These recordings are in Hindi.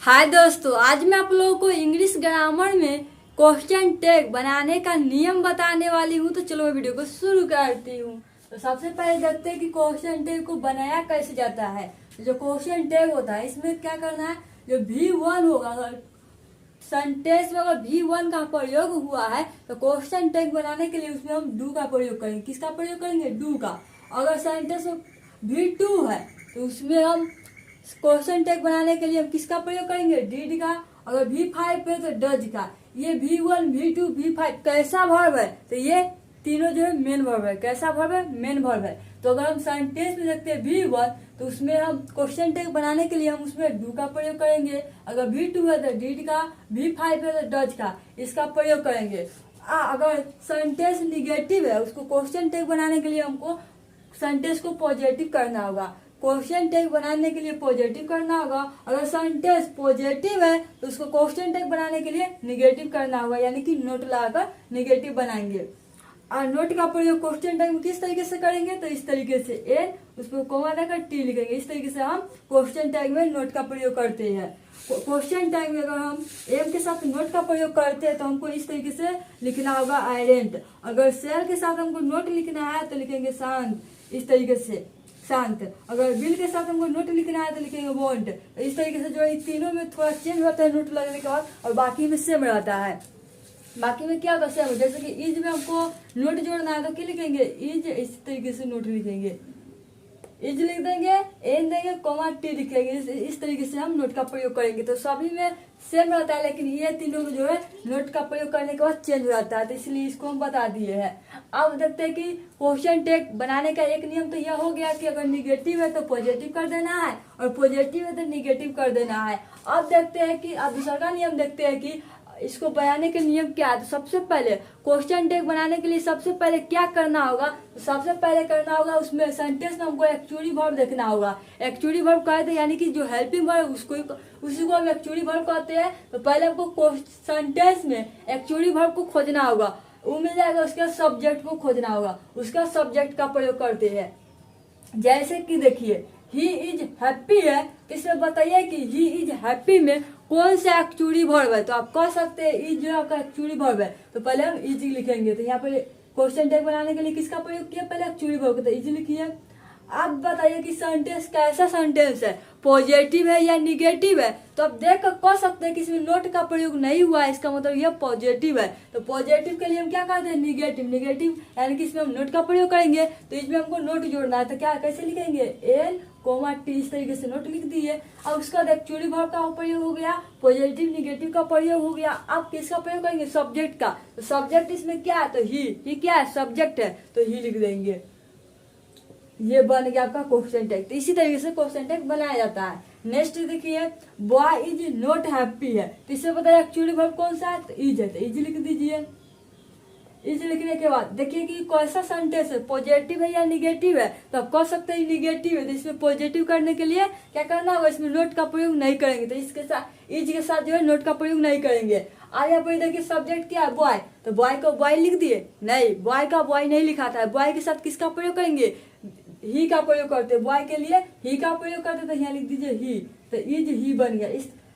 हाय दोस्तों, आज मैं आप लोगों को इंग्लिश ग्रामर में क्वेश्चन टैग बनाने का नियम बताने वाली हूँ। तो चलो मैं वीडियो को शुरू करती हूँ। तो सबसे पहले देखते हैं कि क्वेश्चन टैग को बनाया कैसे जाता है। जो क्वेश्चन टैग होता है इसमें क्या करना है, जो V1 होगा, अगर सेंटेंस में अगर V1 का प्रयोग हुआ है तो क्वेश्चन टैग बनाने के लिए उसमें हम डू का प्रयोग करेंगे। किसका प्रयोग करेंगे? डू का। अगर सेंटेंस में V2 है तो उसमें हम क्वेश्चन टैग बनाने के लिए हम किसका प्रयोग करेंगे? डिड का। अगर V5 है तो डज का। ये V1, V2, V5 कैसा वर्ब है? तो ये तीनों जो है मेन वर्ब है। कैसा वर्ब है? मेन वर्ब है। तो अगर हम सेंटेंस में देखते हैं V1 तो उसमें हम क्वेश्चन टैग बनाने के लिए हम उसमें डू का प्रयोग करेंगे। अगर V2 है तो डिड का, V5 है तो डज का, इसका प्रयोग करेंगे। अगर सेंटेंस निगेटिव है उसको क्वेश्चन टैग बनाने के लिए हमको सेंटेंस को पॉजिटिव करना होगा। क्वेश्चन टैग बनाने के लिए पॉजिटिव करना होगा। अगर सेंटेंस पॉजिटिव है तो उसको क्वेश्चन टैग बनाने के लिए निगेटिव करना होगा, यानी कि नोट लगाकर निगेटिव बनाएंगे। और नोट का प्रयोग क्वेश्चन टैग में किस तरीके से करेंगे? तो इस तरीके से एन उसको कोमा देकर टी लिखेंगे। इस तरीके से हम क्वेश्चन टैग में नोट का प्रयोग करते हैं। क्वेश्चन टैग में अगर हम एम के साथ नोट का प्रयोग करते हैं तो हमको इस तरीके से लिखना होगा आइडेंट। अगर सेल के साथ हमको नोट लिखना है तो लिखेंगे शांत, इस तरीके से शांत। अगर बिल के साथ हमको नोट लिखना है तो लिखेंगे वॉन्ट। इस तरीके से जो इन तीनों में थोड़ा चेंज होता है नोट लगने के बाद, और बाकी में सेम रहता है। बाकी में क्या होता है सेम। जैसे कि इज में हमको नोट जोड़ना है तो क्या लिखेंगे? इज। इस तरीके से नोट लिखेंगे, इज लिख देंगे, एन देंगे, कोमा टी लिखेंगे। इस तरीके से हम नोट का प्रयोग करेंगे। तो सभी में सेम रहता है, लेकिन ये तीनों में जो है नोट का प्रयोग करने के बाद चेंज हो जाता है। तो इसलिए इसको हम बता दिए हैं। अब देखते हैं कि क्वेश्चन टैग बनाने का एक नियम तो यह हो गया कि अगर निगेटिव है तो पॉजिटिव कर देना है, और पॉजिटिव है तो निगेटिव कर देना है। अब देखते हैं कि अब दूसरा का नियम देखते हैं कि इसको बनाने के नियम क्या है। तो सबसे पहले क्वेश्चन टैग बनाने के लिए सबसे पहले क्या करना होगा? तो सबसे पहले करना होगा उसमें सेंटेंस में हमको एक्चुअली वर्ब देखना होगा। एक्चुअली वर्ब कहते हैं यानी कि जो हेल्पिंग वर्ब उसी को हम एक्चुअली वर्ब कहते हैं। तो पहले हमको सेंटेंस में एक्चुअली वर्ब को खोजना होगा, वो मिल जाएगा। उसका सब्जेक्ट को खोजना होगा, उसका सब्जेक्ट का प्रयोग करते हैं। जैसे कि देखिए ही इज हैप्पी है, इसमें बताइए कि ही इज हैप्पी में कौन सा एक्चुअली वर्ब है। तो आप कह सकते हैं इज जो आपका एक्चुअली वर्ब है, तो पहले हम इज लिखेंगे। तो यहाँ पे क्वेश्चन टैग बनाने के लिए किसका प्रयोग किया? पहले एक्चुअली वर्ब, तो इज लिखिए। आप बताइए कि सेंटेंस कैसा सेंटेंस है, पॉजिटिव है या निगेटिव है। तो आप देख कर कह सकते हैं कि इसमें नोट का प्रयोग नहीं हुआ है, इसका मतलब यह पॉजिटिव है। तो पॉजिटिव के लिए हम क्या कहते हैं? निगेटिव। निगेटिव यानी कि इसमें हम नोट का प्रयोग करेंगे। तो इसमें हमको नोट जोड़ना है, तो क्या कैसे लिखेंगे? एन कोमा टी, इस तरीके से नोट लिख दिए। अब उसका एक्चुअली वर्ब का प्रयोग हो गया, पॉजिटिव निगेटिव का प्रयोग हो गया। अब किसका प्रयोग करेंगे? सब्जेक्ट का। तो सब्जेक्ट इसमें क्या है? तो ही क्या है? सब्जेक्ट है, तो ही लिख देंगे। ये बन गया आपका क्वेश्चन टैग। तो इसी तरीके से क्वेश्चन टैग बनाया जाता है। नेक्स्ट देखिए बॉय इज नॉट हैप्पी है, तो इससे बताया एक्चुअली वर्ब कौन सा है? तो इज है, तो इज लिख दीजिए। इज लिखने के बाद देखिए कि कैसा सेंटेंस है, पॉजिटिव है या निगेटिव है। तो आप कह सकते हैं निगेटिव है, तो इसमें पॉजिटिव करने के लिए क्या करना होगा? इसमें नोट का प्रयोग नहीं करेंगे। तो इसके साथ इज के साथ जो है नोट का प्रयोग नहीं करेंगे। आज यहाँ पर देखिए सब्जेक्ट क्या है? बॉय। तो बॉय को बॉय लिख दिए? नहीं, बॉय का बॉय नहीं लिखा था। बॉय के साथ किसका प्रयोग करेंगे? ही का प्रयोग करते हैं। बॉय के लिए ही का प्रयोग करते, तो यहाँ लिख दीजिए ही। तो इज ही बन गया।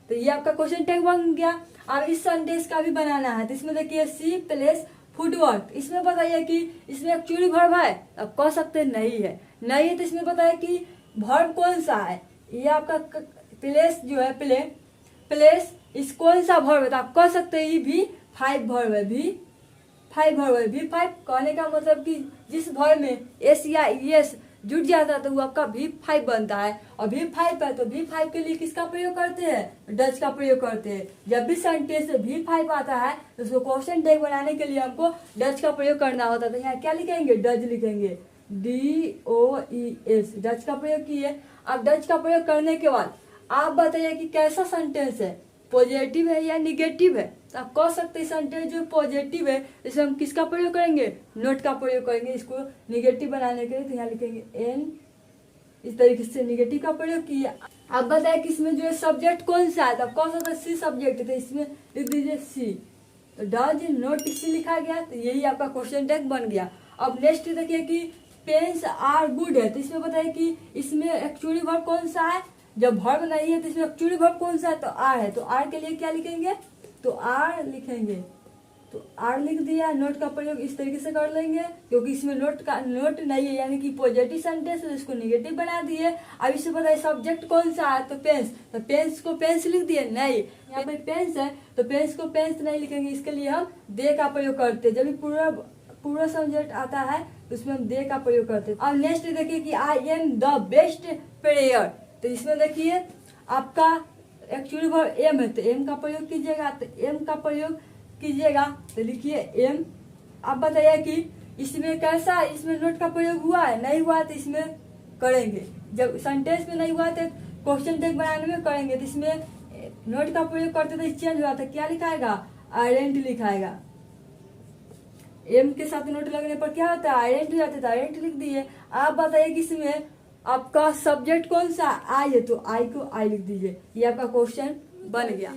तो ये आपका क्वेश्चन टैग बन गया। अब इस सेंटेंस का भी बनाना है। तो इसमें देखिए सी प्लेस फुटवर्क, इसमें बताइए कि इसमें एक्चुअली वर्ब है। अब कह सकते नहीं है, नहीं है। तो इसमें बताइए कि वर्ब कौन सा है। ये आपका प्लेस जो है, प्लेस इस कौन सा वर्ब है। तो आप कह सकते हैं V5 वर्ब है। V5 वर्ब है। V5 कहने का मतलब कि जिस वर्ब में एस या एस जुट जाता है तो वो आपका V5 बनता है। और V5 है तो V5 के लिए किसका प्रयोग करते हैं? डज का प्रयोग करते हैं। जब भी सेंटेंस में V5 आता है तो उसको क्वेश्चन टैग बनाने के लिए हमको डज का प्रयोग करना होता है। तो यहाँ क्या लिखेंगे? डज लिखेंगे, DOES, डज का प्रयोग किए। अब डज का प्रयोग करने के बाद आप बताइए कि कैसा सेंटेंस है, पॉजिटिव है या निगेटिव है। तो आप कह सकते हैं सेंटेंस जो पॉजिटिव है इसमें हम किसका प्रयोग करेंगे? नोट का प्रयोग करेंगे। इसको निगेटिव बनाने के लिए तो यहाँ लिखेंगे एन, इस तरीके से निगेटिव का प्रयोग किया। आप बताए कि इसमें जो है सब्जेक्ट कौन सा है। तो आप कह सकते हैं सी सब्जेक्ट है, तो इसमें लिख दीजिए सी। तो डज नोट सी लिखा गया। तो यही आपका क्वेश्चन टैग बन गया। अब नेक्स्ट देखिए कि पेन्स आर गुड है। तो इसमें बताइए कि इसमें एक्चुअली वर्ब कौन सा है? जब वर्ब नहीं है तो इसमें एक्चुअली वर्ब कौन सा है, तो आर है। तो आर के लिए क्या लिखेंगे, तो आर लिखेंगे। तो आर लिख दिया। नोट का प्रयोग इस तरीके से कर लेंगे, क्योंकि इसमें नोट नहीं है, यानी कि पॉजिटिव सेंटेंस है, इसको निगेटिव बना दिए। अब इससे पता है सब्जेक्ट कौन सा है, तो पेंस। तो पेंस को पेंस लिख दिए, नहीं यहाँ पे पेंस है तो पेंस को पेंस नहीं लिखेंगे। इसके लिए हम दे का प्रयोग करते हैं। जब भी पूरा सब्जेक्ट आता है तो उसमें हम दे का प्रयोग करते हैं। अब नेक्स्ट देखिए कि I am the best player. तो इसमें देखिए आपका एक्चुअली वर्ब एम है, तो एम का प्रयोग कीजिएगा। तो एम का प्रयोग कीजिएगा तो लिखिए एम। आप बताइए कि इसमें कैसा, इसमें नोट का प्रयोग हुआ है, नहीं हुआ तो इसमें करेंगे। जब सेंटेंस में नहीं हुआ तो क्वेश्चन टैग बनाने में करेंगे। तो इसमें नोट का प्रयोग करते तो चेंज हुआ था, क्या लिखाएगा, आइडेंट लिखाएगा। एम के साथ नोट लगने पर क्या होता है, आइडेंट हो जाता है, तो आइडेंट लिख दिए। आप बताइए कि इसमें आपका सब्जेक्ट कौन सा, आई है, तो आई को आई लिख दीजिए। ये आपका क्वेश्चन बन गया।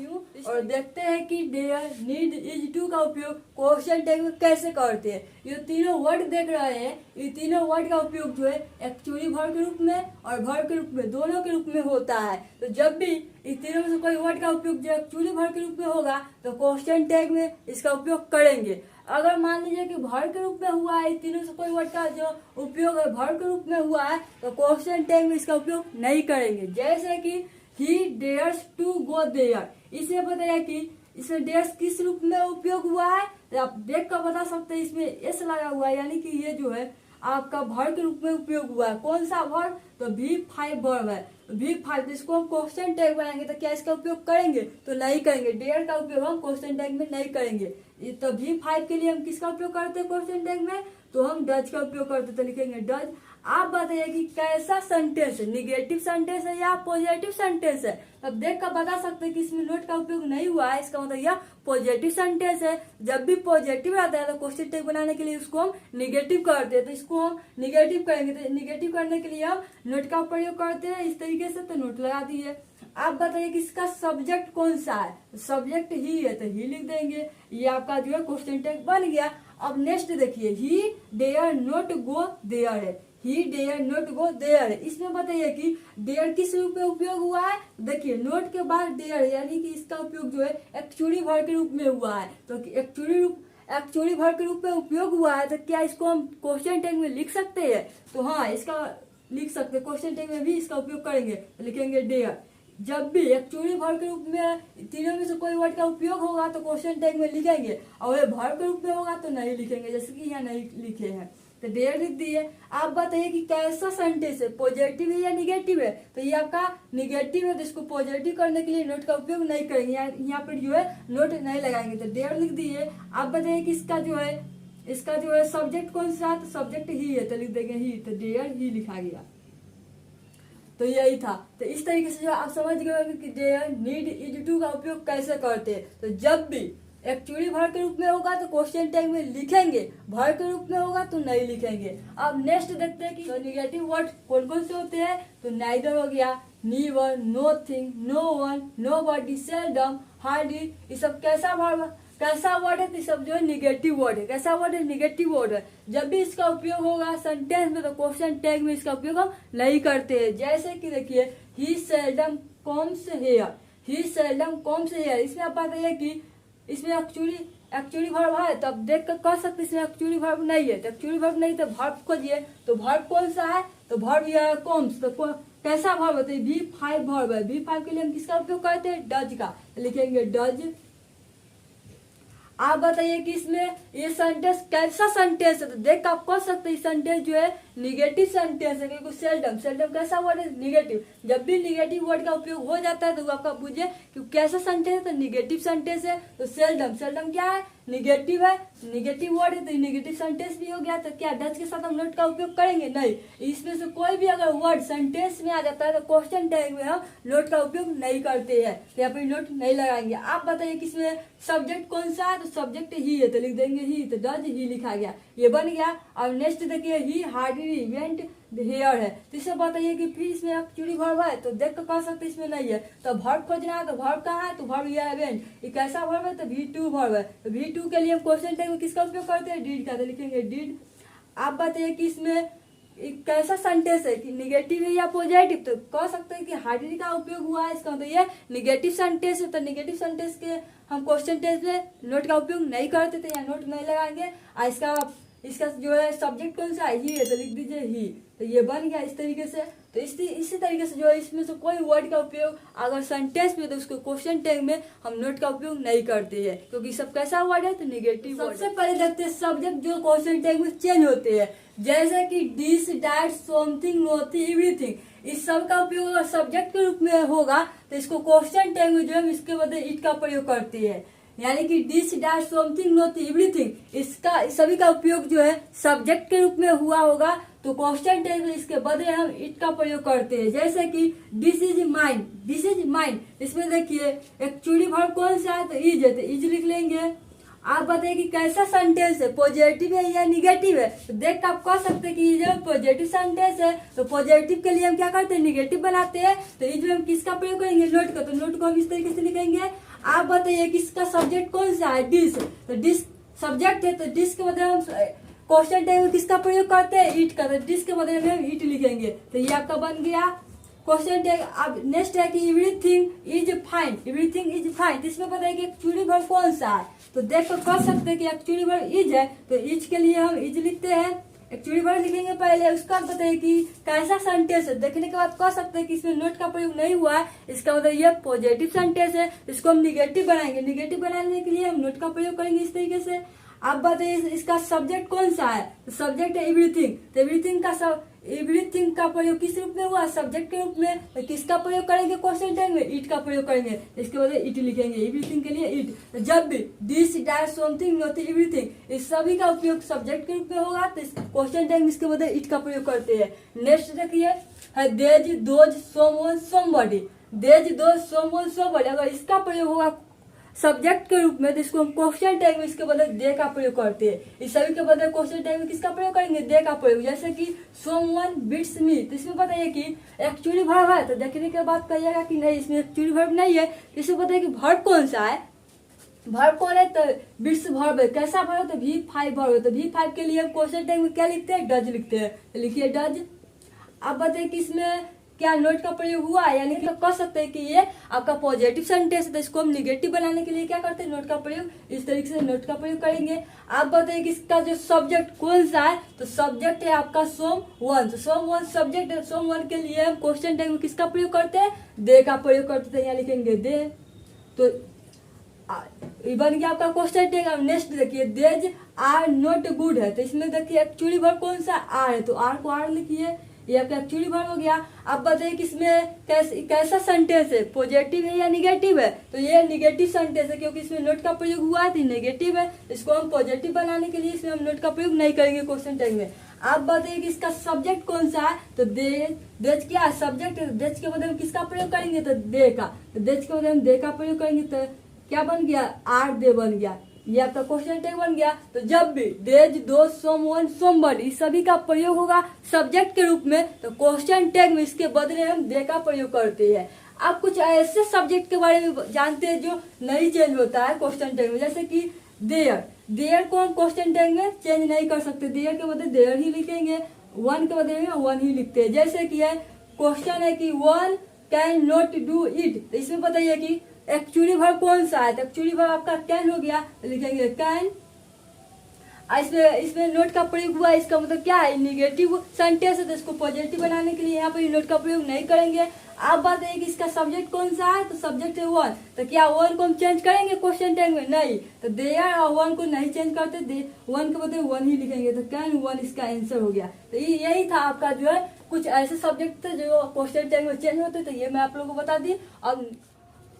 और देखते हैं कि देयर, नीड, इज, टू का उपयोग क्वेश्चन टैग में कैसे करते हैं। ये तीनों वर्ड देख रहे हैं, ये तीनों वर्ड का उपयोग जो है एक्चुअली वर्ब के रूप में और वर्ब के रूप में, दोनों के रूप में होता है। तो जब भी इस तीनों में से कोई वर्ड का उपयोग जो एक्चुअली वर्ब के रूप में होगा तो क्वेश्चन टैग में इसका उपयोग करेंगे। अगर मान लीजिए कि वर्ब के रूप में हुआ है, तीनों से कोई वर्ड का जो उपयोग है वर्ब के रूप में हुआ है, तो क्वेश्चन टैग में इसका उपयोग नहीं करेंगे। जैसे कि he dares to go there, इसमें बताया कि इसमें डेयर्स किस रूप में उपयोग हुआ है, तो आप देख कर बता सकते हैं। इसमें एस लगा हुआ है, यानी कि ये जो है आपका वर्ब के रूप में उपयोग हुआ है। कौन सा वर्ब, तो V5 वर्ब है। V5 इसको हम क्वेश्चन टैग बनाएंगे तो क्या इसका उपयोग करेंगे, तो नहीं करेंगे। डेयर का उपयोग हम क्वेश्चन टैग में नहीं करेंगे। तो V5 के लिए हम किसका उपयोग करते हैं क्वेश्चन टैग में, तो हम डज का उपयोग करते, तो लिखेंगे डज। आप बताइए कि कैसा सेंटेंस है, निगेटिव सेंटेंस है या पॉजिटिव सेंटेंस है। अब देख कर बता सकते हैं कि इसमें नोट का उपयोग नहीं हुआ है, इसका मतलब यह पॉजिटिव सेंटेंस है। जब भी पॉजिटिव आता है तो क्वेश्चन टैग बनाने के लिए उसको हम निगेटिव करते हैं, तो इसको हम निगेटिव करेंगे। तो निगेटिव करने के लिए हम नोट का प्रयोग करते हैं इस तरीके से, तो नोट लगा दिए। आप बताइए कि इसका सब्जेक्ट कौन सा है, सब्जेक्ट ही है, तो ही लिख देंगे। ये आपका जो है क्वेश्चन टैग बन गया। अब नेक्स्ट देखिए, he dare not go there है, he dare not go there है। इसमें बताइए कि डेयर किस रूप में उपयोग हुआ है, देखिए नोट के बाद डेयर, यानी कि इसका उपयोग जो है एक्चुअली वर्ब के रूप में हुआ है। तो एक्चुअली वर्ब के रूप में उपयोग हुआ है, तो क्या इसको हम क्वेश्चन टैग में लिख सकते हैं, तो हाँ इसका लिख सकते हैं। क्वेश्चन टैग में भी इसका उपयोग करेंगे, तो लिखेंगे डेयर। जब भी एक्चुअली वर्ब के रूप में तीनों में से कोई वर्ड का उपयोग होगा तो क्वेश्चन टैग में लिखेंगे, और ये वर्ब के रूप में होगा तो नहीं लिखेंगे, जैसे कि यहाँ नहीं लिखे हैं, तो डेयर लिख दिए। आप बताइए कि कैसा सेंटेंस है, पॉजिटिव है या निगेटिव है, तो ये आपका निगेटिव है, तो इसको पॉजिटिव करने के लिए नोट का उपयोग नहीं करेंगे, यहाँ पर जो है नोट नहीं लगाएंगे, तो डेयर लिख दिए। आप बताइए कि इसका जो है सब्जेक्ट कौन सा, तो सब्जेक्ट ही है, तो लिख देंगे ही, तो डेयर ही लिखा गया। तो यही था। तो इस तरीके से जो आप समझ गए होंगे कि डेयर, नीड, इज, टू का उपयोग कैसे करते हैं। तो जब भी एक्चुअली वर्ब के रूप में होगा तो क्वेश्चन टैग में लिखेंगे, वर्ब के रूप में होगा तो नहीं लिखेंगे। अब नेक्स्ट देखते हैं कि तो निगेटिव वर्ड कौन कौन से होते हैं। तो नाइदर हो गया, never, nothing, no one, nobody, seldom, hardly, ये सब कैसा वर्ड है, तो सब जो है निगेटिव वर्ड है। कैसा वर्ड है, निगेटिव वर्ड है। जब भी इसका उपयोग होगा सेंटेंस में तो क्वेश्चन टैग में इसका उपयोग हम नहीं करते हैं। जैसे कि देखिए, he seldom comes here, he seldom comes here. इसमें आप बताइए कि इसमें एक्चुअली वर्ब है, तो आप देख कर कह सकते इसमें एक्चुअली वर्ब नहीं है, तो एक्चुअली वर्ब नहीं तो वर्ब खोजिए। तो वर्ब कौन सा है, तो वर्ब यह है कम्स। तो कैसा वर्ब है, तो V5 वर्ब है। V5 के लिए हम किसका उपयोग करते हैं, डज का, तो लिखेंगे डज। आप बताइए कि इसमें ये सेंटेंस कैसा सेंटेंस है, तो देख आप कह सकते हैं सेंटेंस जो है निगेटिव सेंटेंस है, क्योंकि सेल्डम कैसा वर्ड है, निगेटिव। जब भी निगेटिव वर्ड का उपयोग हो जाता है तो आपका बुझे कि कैसा सेंटेंस है, तो निगेटिव सेंटेंस है। तो सेल्डम क्या है, निगेटिव है, निगेटिव वर्ड है, तो निगेटिव सेंटेंस भी हो गया। तो क्या डज के साथ हम नोट का उपयोग करेंगे, नहीं। इसमें से कोई भी अगर वर्ड सेंटेंस में आ जाता है तो क्वेश्चन टैग में हम नोट का उपयोग नहीं करते हैं, तो यहाँ पे नोट नहीं लगाएंगे। आप बताइए कि इसमें सब्जेक्ट कौन सा है, तो सब्जेक्ट ही है, तो लिख देंगे ही, तो डज ही लिखा गया, ये बन गया। अब नेक्स्ट देखिए, ही हार्डली वेंट हियर है, तो इसे बताइए कि फिर इसमें एक्चुअली वर्ब है, तो देख कर कह सकते इसमें नहीं है। तो वर्ब खोजना है, तो वर्ब कहाँ है, तो वर्ब यह है वेंट। ये कैसा वर्ब है, तो V2 वर्ब है। तो V2 के लिए हम क्वेश्चन टैग में किसका उपयोग करते हैं, डिड का, तो लिखेंगे डिड। आप बताइए कि इसमें कैसा सेंटेंस है कि निगेटिव है या पॉजिटिव, तो कह सकते हैं कि हार्डली का उपयोग हुआ है, इसका मतलब ये निगेटिव सेंटेंस है। तो निगेटिव सेंटेंस के हम क्वेश्चन टेंस में नोट का उपयोग नहीं करते थे या नोट नहीं लगाएंगे। इसका जो है सब्जेक्ट कौन सा है, ही है, तो लिख दीजिए ही। तो ये बन गया इस तरीके से। तो इसी तरीके से जो है इसमें से कोई वर्ड का उपयोग अगर सेंटेंस में तो उसको क्वेश्चन टैग में हम नोट का उपयोग नहीं करते हैं, क्योंकि सब कैसा वर्ड है, तो निगेटिव। सबसे पहले देखते हैं सब्जेक्ट जो क्वेश्चन टैग में चेंज होते हैं, जैसे कि this, that, something, nothing, everything. इस सब का उपयोग अगर सब्जेक्ट के रूप में होगा तो इसको क्वेश्चन टैग में जो है इसके बदले इट का प्रयोग करते हैं। यानी कि this, that, something, nothing, everything, इसका सभी का उपयोग जो है सब्जेक्ट के रूप में हुआ होगा तो क्वेश्चन टैग में इसके बदले हम इट का प्रयोग करते हैं। जैसे कि this is mine, this is mine, इसमें देखिए एक्चुअली वर्ब कौन सा है, तो इज है, तो इज लिख लेंगे। आप बताइए कि कैसा सेंटेंस है, पॉजिटिव है या निगेटिव है, तो देख आप कह सकते हैं कि ये पॉजिटिव सेंटेंस है। तो पॉजिटिव के लिए हम क्या करते हैं, निगेटिव बनाते हैं। तो इज में हम किसका प्रयोग करेंगे, नोट का। तो नोट को हम इस तरीके से लिखेंगे। आप बताइए कि इसका सब्जेक्ट कौन सा है, डिस, तो डिस सब्जेक्ट है, तो डिस के बदले हम क्वेश्चन टैग में किसका प्रयोग करते हैं, इट का। तो डिस के बदले में हम इट लिखेंगे। तो ये आपका बन गया क्वेश्चन टैग। अब नेक्स्ट है कि everything is fine, everything is fine, इसमें पता है कि एक्चुअली वर्ब कौन सा है, तो देख कर कह सकते हैं कि एक्चुअली वर्ब इज है। तो इज के लिए हम इज लिखते हैं, एक्चुअली वर्ब लिखेंगे पहले, उसका बताइए कि कैसा सेंटेंस है। देखने के बाद कह सकते हैं कि इसमें नोट का प्रयोग नहीं हुआ है, इसका मतलब ये पॉजिटिव सेंटेंस है, इसको हम निगेटिव बनाएंगे। निगेटिव बनाने के लिए हम नोट का प्रयोग करेंगे इस तरीके से। आप बताइए इसका सब्जेक्ट कौन सा है, तो सब्जेक्ट है एवरीथिंग। तो एवरीथिंग का प्रयोग किस रूप में हुआ, सब्जेक्ट के रूप में। तो किसका प्रयोग करेंगे क्वेश्चन टैग में, इट का प्रयोग करेंगे। इसके बाद इट लिखेंगे, एवरीथिंग के लिए इट। तो जब भी this, that, something, nothing, everything, इस सभी का उपयोग सब्जेक्ट के रूप में होगा तो क्वेश्चन टैग में इसके बाद इट का प्रयोग करते हैं। नेक्स्ट देखिए है देज, दोज, समवन, समबडी, देज, दोज, समवन, समबडी, अगर इसका प्रयोग होगा सब्जेक्ट के रूप में तो इसको हम क्वेश्चन टैग में इसके बदले दे का प्रयोग करते हैं। इस सभी के बदले क्वेश्चन टैग में किसका प्रयोग करेंगे, दे का प्रयोग। जैसे कि समवन बीट्स मी, तो इसमें बताइए कि एक्चुअली वर्ब है, तो देखने के बाद कहिएगा कि नहीं इसमें एक्चुअली वर्ब नहीं है। इसमें बताइए कि वर्ब कौन सा है, वर्ब कौन है, तो बीट्स वर्ब है। कैसा वर्ब है, तो V5 वर्ब है। तो V5 के लिए हम क्वेश्चन टैग में क्या लिखते हैं, डज लिखते हैं। तो लिखिए डज। अब बताइए कि इसमें क्या नोट का प्रयोग हुआ है, यानी कि कह सकते हैं कि ये आपका पॉजिटिव सेंटेंस है, तो इसको हम निगेटिव बनाने के लिए क्या करते हैं, नोट का प्रयोग इस तरीके से नोट का प्रयोग करेंगे। आप बताइए कि इसका जो सब्जेक्ट कौन सा है, तो सब्जेक्ट है आपका सोमवन। तो सोमवन सब्जेक्ट है, सोमवन के लिए हम क्वेश्चन टैग में किसका प्रयोग करते हैं, दे का प्रयोग करते हैं। यहाँ लिखेंगे दे। तो ये बन गया आपका क्वेश्चन टैग। अब नेक्स्ट देखिए देज आर नॉट गुड है, तो इसमें देखिए एक्चुअली वर्ब कौन सा आर है, तो आर को आर लिखिए, ये आपका एक्चुअली वर्ब हो गया। अब बताइए कि इसमें कैसा सेंटेंस है, पॉजिटिव है या निगेटिव है, तो ये निगेटिव सेंटेंस है, क्योंकि इसमें नोट का प्रयोग हुआ है तो नेगेटिव है। इसको हम पॉजिटिव बनाने के लिए इसमें हम नोट का प्रयोग नहीं करेंगे क्वेश्चन टैग में। आप बताइए कि इसका सब्जेक्ट कौन सा है, तो देज क्या है, सब्जेक्ट है। देज के बदले हम किसका प्रयोग करेंगे, तो दे का। तो देज के बदले हम दे का प्रयोग करेंगे, तो क्या बन गया, आर दे बन गया। ये आपका क्वेश्चन टैग बन गया। तो जब भी देज, दो, समवन, समबडी, इस सभी का प्रयोग होगा सब्जेक्ट के रूप में तो क्वेश्चन टैग में इसके बदले हम दे का प्रयोग करते हैं। आप कुछ ऐसे सब्जेक्ट के बारे में जानते हैं जो नहीं चेंज होता है क्वेश्चन टैग में, जैसे कि देयर। देयर को हम क्वेश्चन टैग में चेंज नहीं कर सकते, देयर के बदले देयर ही लिखेंगे, वन के बदले में वन ही लिखते हैं। जैसे कि है क्वेश्चन है कि one can not do it, तो इसमें बताइए कि एक्चुअली वर्ब कौन सा है, तो एक्चुअली वर्ब आपका कैन हो गया, तो लिखेंगे कैन। इसमें नोट का प्रयोग हुआ, इसका मतलब क्या है, निगेटिव सेंटेंस है, तो इसको पॉजिटिव बनाने के लिए यहाँ पर नोट का प्रयोग नहीं करेंगे। आप बात है कि इसका सब्जेक्ट कौन सा है, तो सब्जेक्ट है वन, तो क्या वन को हम चेंज करेंगे क्वेश्चन टैग में, नहीं। तो देयर और वन को नहीं चेंज करते, वन के बदले वन ही लिखेंगे, तो कैन वन इसका आंसर हो गया। तो यही था आपका जो है कुछ ऐसे सब्जेक्ट थे जो क्वेश्चन टैग में चेंज होते, तो ये मैं आप लोगों को बता दी।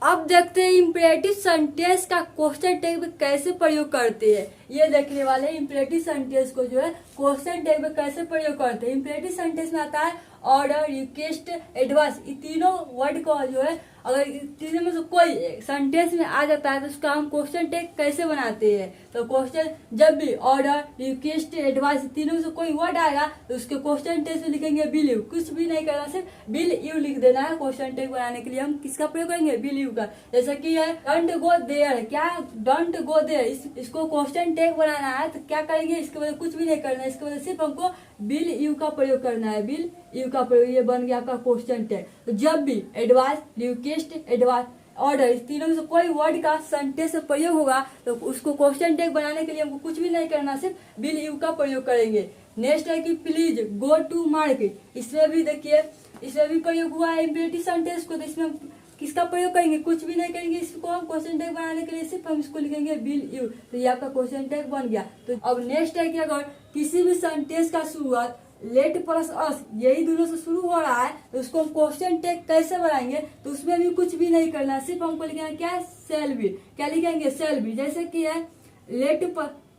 अब देखते हैं इम्परेटिव सेंटेंस का क्वेश्चन टैग में कैसे प्रयोग करते हैं। ये देखने वाले इम्परेटिव सेंटेंस को जो है क्वेश्चन टैग में कैसे प्रयोग करते हैं। इम्परेटिव सेंटेंस में आता है ऑर्डर, रिक्वेस्ट, एडवांस, ये तीनों वर्ड को जो है अगर तीनों में से कोई कोई सेंटेंस में आ जाता है तो उसका हम क्वेश्चन टैग कैसे बनाते हैं। तो क्वेश्चन जब भी ऑर्डर, रिक्वेस्ट, एडवाइस तीनों से कोई वर्ड आएगा तो उसके क्वेश्चन टैग में लिखेंगे बिलीव। कुछ भी नहीं करना, सिर्फ बिल यू लिख देना है। क्वेश्चन टैग बनाने के लिए हम किसका प्रयोग करेंगे? बिलीव का। जैसे कि है डोंट गो देयर, क्या डोंट गो देयर, इसको क्वेश्चन टैग बनाना है तो क्या करेंगे? इसके वजह कुछ भी नहीं करना है, इसके वजह सिर्फ हमको बिल यू का प्रयोग करना है। बिल यू का प्रयोग, ये बन गया आपका क्वेश्चन टैग। तो जब भी एडवाइस, रिक्वेस्ट, एडवाइस, ऑर्डर इस तीनों में से कोई वर्ड का सेंटेंस में प्रयोग होगा तो उसको क्वेश्चन टैग बनाने के लिए हमको कुछ भी नहीं करना, सिर्फ बिल यू का प्रयोग करेंगे। नेक्स्ट है कि प्लीज गो टू मार्केट। इसमें भी देखिए, इसमें भी प्रयोग हुआ है इम्पेरेटिव सेंटेंस को, तो इसमें हम किसका प्रयोग करेंगे? कुछ भी नहीं करेंगे। इसको हम क्वेश्चन टैग बनाने के लिए सिर्फ हम इसको लिखेंगे बिल यू, तो ये आपका क्वेश्चन टैग बन गया। तो अब नेक्स्ट है कि अगर किसी भी सेंटेंस का शुरुआत लेट प्लस अस यही दोनों से शुरू हो रहा है तो उसको हम क्वेश्चन टैग कैसे बनाएंगे? तो उसमें भी कुछ भी नहीं करना, सिर्फ हमको लिखना क्या है? Sell B. क्या लिखेंगे? Sell B. जैसे कि है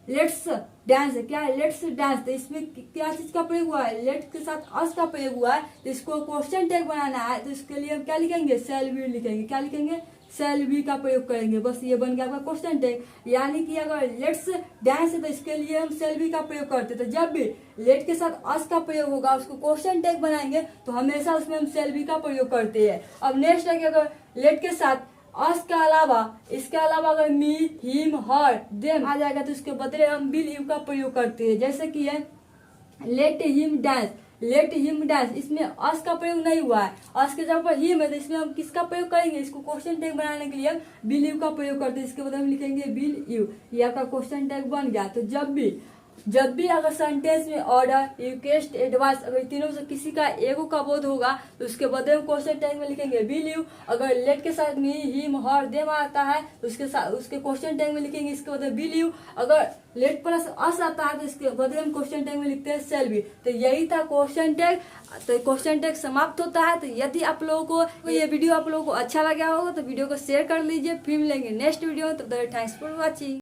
लेट्स डांस, क्या है? लेट्स डांस, तो इसमें क्या चीज का प्रयोग हुआ है? लेट के साथ अस का प्रयोग हुआ है, तो इसको क्वेश्चन टैग बनाना है तो इसके लिए हम क्या लिखेंगे? सेल बी लिखेंगे। क्या लिखेंगे? सेल बी का प्रयोग करेंगे। बस ये बन गया आपका क्वेश्चन टैग। यानी कि अगर लेट्स डांस है तो इसके लिए हम सेल बी का प्रयोग करते हैं। तो जब भी लेट के साथ अस का प्रयोग होगा उसको क्वेश्चन टैग बनाएंगे तो हमेशा उसमें हम सेल बी का प्रयोग करते हैं। अब नेक्स्ट है कि अगर लेट के साथ अस के अलावा, इसके अलावा अगर मी, हिम, हर, देम आ जाएगा तो उसके बदले हम बिल यू का प्रयोग करते हैं। जैसे कि है let him dance, let him dance, इसमें अस का प्रयोग नहीं हुआ है, अस के जगह पर हिम है तो इसमें हम किसका प्रयोग करेंगे? इसको क्वेश्चन टैग बनाने के लिए हम बिल यू का प्रयोग करते हैं। इसके बाद हम लिखेंगे बिल यू, ये आपका क्वेश्चन टैग बन गया। तो जब भी अगर सेंटेंस में ऑर्डर, रिक्वेस्ट, एडवाइस अगर तीनों से किसी का एगो का बोध होगा तो उसके बदले में क्वेश्चन टैग में लिखेंगे बिल यू। अगर लेट के साथ मी, हिम, हर, देम आता है तो उसके साथ उसके क्वेश्चन टैग में लिखेंगे इसके बदले बिल यू। अगर लेट प्लस अस आता है तो इसके बदले हम क्वेश्चन टैग में लिखते हैं सेल बी। तो यही था क्वेश्चन टैग। तो क्वेश्चन टैग समाप्त होता है। तो यदि आप लोगों को ये वीडियो आप लोगों को अच्छा लगा होगा तो वीडियो को शेयर कर लीजिए। फिर मिलेंगे नेक्स्ट वीडियो में, तब तक थैंक्स फॉर वॉचिंग।